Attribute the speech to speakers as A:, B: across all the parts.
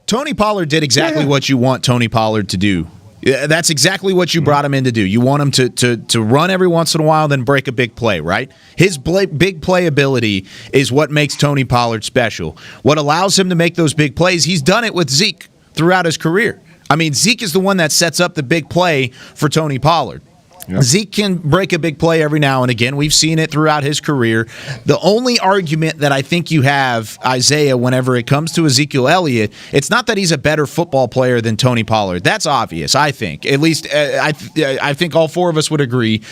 A: Tony Pollard did exactly what you want Tony Pollard to do. That's exactly what you brought him in to do. You want him to run every once in a while, then break a big play, right? His big play ability is what makes Tony Pollard special. What allows him to make those big plays, he's done it with Zeke throughout his career. I mean, Zeke is the one that sets up the big play for Tony Pollard. Yep. Zeke can break a big play every now and again. We've seen it throughout his career. The only argument that I think you have, Isaiah, whenever it comes to Ezekiel Elliott, it's not that he's a better football player than Tony Pollard. That's obvious, I think. At least I think all four of us would agree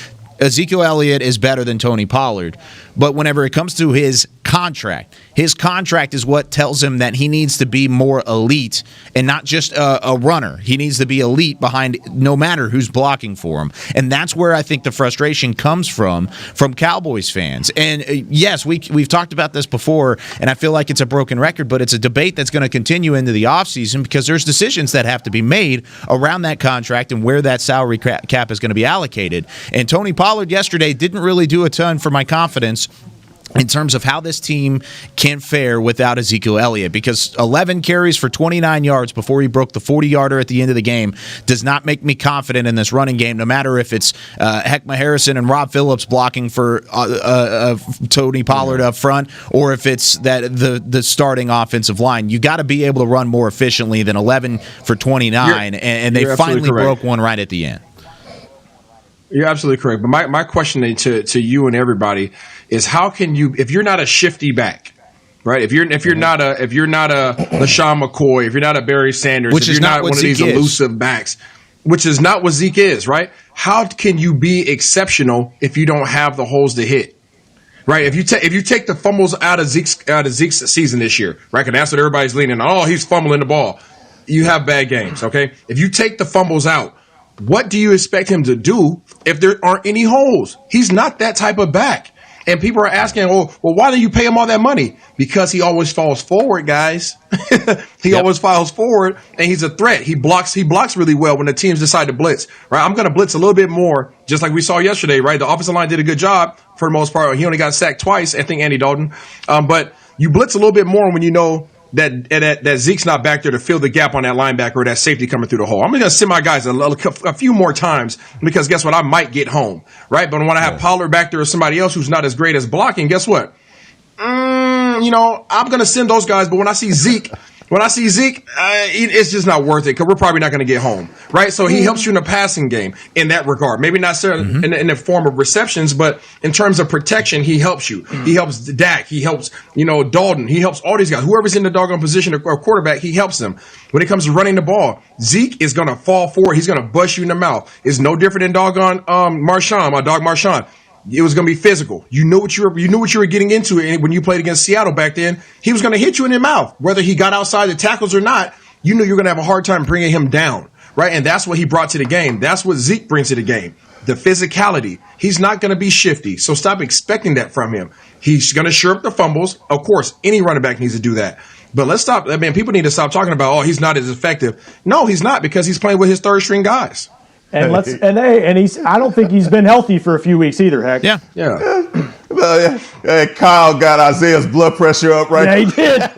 A: Ezekiel Elliott is better than Tony Pollard. But whenever it comes to his contract is what tells him that he needs to be more elite and not just a runner. He needs to be elite behind no matter who's blocking for him. And that's where I think the frustration comes from Cowboys fans. And yes, we've talked about this before, and I feel like it's a broken record, but it's a debate that's going to continue into the offseason because there's decisions that have to be made around that contract and where that salary cap is going to be allocated. And Tony Pollard yesterday didn't really do a ton for my confidence in terms of how this team can fare without Ezekiel Elliott, because 11 carries for 29 yards before he broke the 40-yarder at the end of the game does not make me confident in this running game, no matter if it's Heckma Harrison and Rob Phillips blocking for Tony Pollard up front, or if it's the starting offensive line. You got to be able to run more efficiently than 11 for 29, and they finally broke one right at the end.
B: You're absolutely correct. But my question to you and everybody is, how can you, if you're not a shifty back, right? If you're not a LaShawn McCoy, if you're not a Barry Sanders,
A: which
B: if you're not one of these elusive backs, which is not what Zeke is, right? How can you be exceptional if you don't have the holes to hit? Right, if you take the fumbles out of Zeke's season this year, right? And that's what everybody's leaning on. Oh, he's fumbling the ball. You have bad games, okay? If you take the fumbles out, what do you expect him to do if there aren't any holes? He's not that type of back. And people are asking, well, why do you pay him all that money? Because he always falls forward, guys. He always falls forward, and he's a threat. He blocks really well when the teams decide to blitz. Right? I'm going to blitz a little bit more, just like we saw yesterday, right? The offensive line did a good job for the most part. He only got sacked twice, I think, Andy Dalton. But you blitz a little bit more when you know that Zeke's not back there to fill the gap on that linebacker or that safety coming through the hole. I'm going to send my guys a few more times because guess what? I might get home, right? But when I have Pollard back there or somebody else who's not as great as blocking, guess what? I'm going to send those guys. But when I see Zeke, it's just not worth it because we're probably not going to get home, right? So he helps you in the passing game in that regard. Maybe not necessarily in the form of receptions, but in terms of protection, he helps you. He helps Dak. He helps, Dalton. He helps all these guys. Whoever's in the doggone position of quarterback, he helps them. When it comes to running the ball, Zeke is going to fall forward. He's going to bust you in the mouth. It's no different than doggone Marshawn, my dog Marshawn. It was going to be physical. You knew what you were getting into when you played against Seattle back then. He was going to hit you in the mouth. Whether he got outside the tackles or not, you knew you were going to have a hard time bringing him down, right? And that's what he brought to the game. That's what Zeke brings to the game, the physicality. He's not going to be shifty, so stop expecting that from him. He's going to shore up the fumbles. Of course, any running back needs to do that. But let's stop. I mean, people need to stop talking about, he's not as effective. No, he's not, because he's playing with his third-string guys.
C: And he's. I don't think he's been healthy for a few weeks either. Heck.
A: Yeah.
D: Well, Kyle got Isaiah's blood pressure up right.
C: Yeah, he did.